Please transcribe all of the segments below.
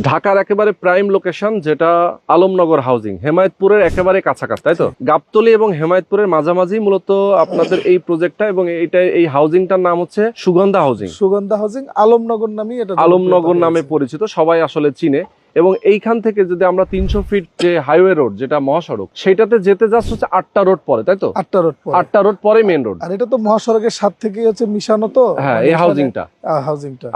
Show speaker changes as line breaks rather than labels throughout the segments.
ঢাকার একেবারে prime location, যেটা আলমনগর হাউজিং, হেমায়েতপুরের একেবারে কাছাকাছি, তাই তো? গাবতলী এবং হেমায়েতপুরের মাঝামাঝি মূলত আপনাদের এই প্রজেক্টটা, এবং এই হাউজিংটার নাম হচ্ছে সুগন্ধা হাউজিং।
সুগন্ধা হাউজিং আলমনগর নামে, এটা
আলমনগর নামে পরিচিত, সবাই আসলে চিনে। এবং এইখান থেকে যদি আমরা 300 ফিট যে হাইওয়ে রোড, যেটা মহাসড়ক, সেটাতে যেতে যাচ্ছে হচ্ছে 8টা রোড পরে, তাই তো? 8টা রোড পরে মেইন রোড।
আর এটা তো মহাসড়কের সাথে থেকে হচ্ছে মিশানো, তো
হ্যাঁ, এই হাউজিংটা।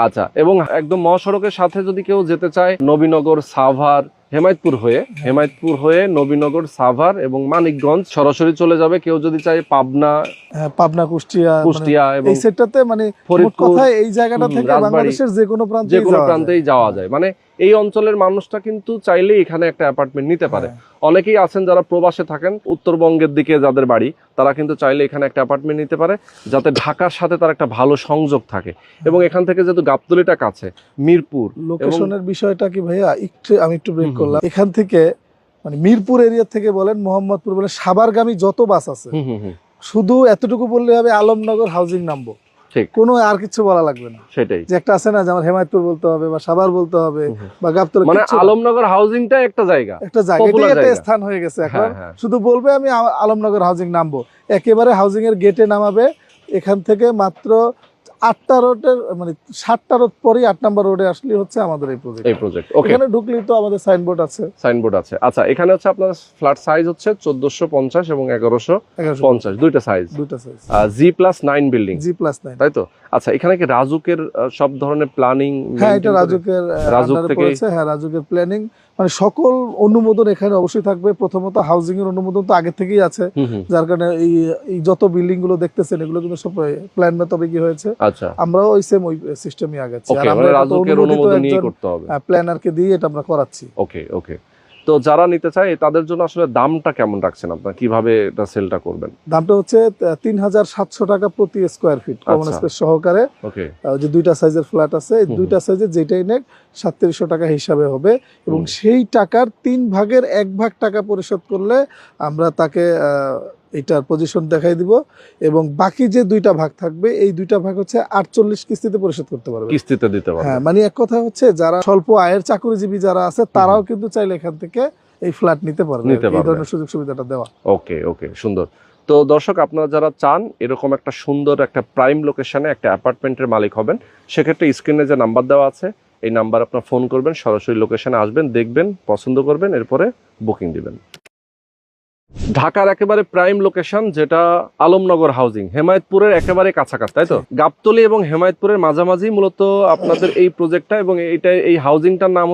আচ্ছা, এবং একদম মহাসড়কের সাথে যদি কেউ যেতে চায়, নবীনগর, সাভার, হেমায়েতপুর হয়ে নবীনগর, সাভার এবং মানিকগঞ্জ সরাসরি চলে যাবে। কেউ যদি চায় পাবনা, কুষ্টিয়া এবং
এই সেটটাতে, মানে
ফরিদপুর,
এই জায়গাটা থেকে বাংলাদেশের যে কোনো প্রান্তেই
যাওয়া যায়। মানে এই অঞ্চলের মানুষটা কিন্তু চাইলে এখানে একটা অ্যাপার্টমেন্ট নিতে পারে। অনেকেই আছেন যারা প্রবাসে থাকেন, উত্তরবঙ্গের দিকে যাদের বাড়ি, তারা কিন্তু চাইলে এখানে একটা অ্যাপার্টমেন্ট নিতে পারে, যাতে ঢাকার সাথে তার একটা ভালো সংযোগ থাকে। এবং এখান থেকে যেহেতু গাবতলীটা কাছে, মিরপুর
লোকেশনের বিষয়টা কি ভাইয়া, আমি একটু ব্রেক করলাম। এখান থেকে মানে মিরপুর এরিয়া থেকে বলেন, মোহাম্মদপুর বলেন, সাভারগামী যত বাস আছে, শুধু এতটুকু বললে হবে আলমনগর হাউজিং নামবো, কোনো আর কিছু বলা লাগবে না।
সেটাই,
যে একটা আছে না, যেমন হেমায়েতপুর বলতে হবে বা সাভার বলতে হবে বা গাবতলী,
মানে আলমনগর হাউজিংটা একটা জায়গা,
একটা স্থান হয়ে গেছে এখন। শুধু বলবে আমি আলমনগর হাউজিং নামবো, একেবারে হাউজিং এর গেটে নামাবে। এখান থেকে মাত্র 8টা রোডের, মানে 7টা রোড পরেই 8 নম্বর রোডে আসলে হচ্ছে আমাদের এই প্রজেক্ট। এখানে ঢুকলেই তো আমাদের সাইনবোর্ড আছে।
আচ্ছা, এখানে হচ্ছে আপনার ফ্ল্যাট সাইজ হচ্ছে 1450 এবং 1150, দুইটা সাইজ, G+9 বিল্ডিং,
G+9,
তাই তো? আচ্ছা, এখানে কি রাজুকের সব ধরনের প্ল্যানিং?
হ্যাঁ, এটা রাজুক থেকে, হ্যাঁ, রাজুকের প্ল্যানিং, মানে সকল অনুমোদন এখানে অবশ্যই থাকবে। প্রথমত হাউজিং এর অনুমোদন তো আগে থেকেই আছে, যার কারণে এই যত বিল্ডিং গুলো দেখতেছেন এগুলো কিন্তু সব প্ল্যান মোতাবেকই হয়েছে।
আচ্ছা,
আমরা ওই সিস্টেমই আগাচ্ছি,
আর আমরা রাজুকের অনুমোদন নিয়ে করতে হবে,
প্ল্যানারকে দিয়ে এটা আমরা করাচ্ছি।
ওকে। তো যারা নিতে চায় তাদের জন্য আসলে দামটা কেমন রাখছেন আপনারা, কিভাবে এটা সেলটা করবেন?
দামটা হচ্ছে 3700 টাকা প্রতি স্কয়ার ফিট, কমন স্পেস সহকারে। যে দুইটা সাইজের ফ্ল্যাট আছে, এই দুইটা সাইজের যেটাই নেক 3700 টাকা হিসাবে হবে। এবং সেই টাকার 3 ভাগের 1 ভাগ টাকা পরিশোধ করলে আমরা তাকে এটার পজিশন দেখাই দিব, এবং বাকি যে 2টা ভাগ থাকবে, এই 2টা ভাগ হচ্ছে 48 কিস্তিতে পরিশোধ করতে পারবে,
কিস্তিতে দিতে পারবে।
হ্যাঁ, মানে এক কথা হচ্ছে যারা স্বল্প আয়ের চাকরিজীবী যারা আছে, তারাও কিন্তু চাইলে এখান থেকে এই ফ্ল্যাট নিতে পারবে। এই ধরনের সুযোগ সুবিধাটা দেওয়া।
ওকে, সুন্দর। তো দর্শক, আপনারা যারা চান এরকম একটা সুন্দর একটা প্রাইম লোকেশনে একটা অ্যাপার্টমেন্টের মালিক হবেন, সেক্ষেত্রে স্ক্রিনে যে নাম্বার দেওয়া আছে, এই নাম্বার আপনার ফোন করবেন, সরাসরি লোকেশনে আসবেন, দেখবেন, পছন্দ করবেন, এরপরে বুকিং দিবেন। ঢাকার একেবারে প্রাইম লোকেশন, যেটা আলমনগর হাউজিং, হেমায়েতপুরের একেবারে কাছাকাছি, তাই তো? গাবতলী এবং হেমায়েতপুরের মাঝামাঝি মূলত আপনাদের এই প্রজেক্টটা, এবং এই হাউজিংটার নাম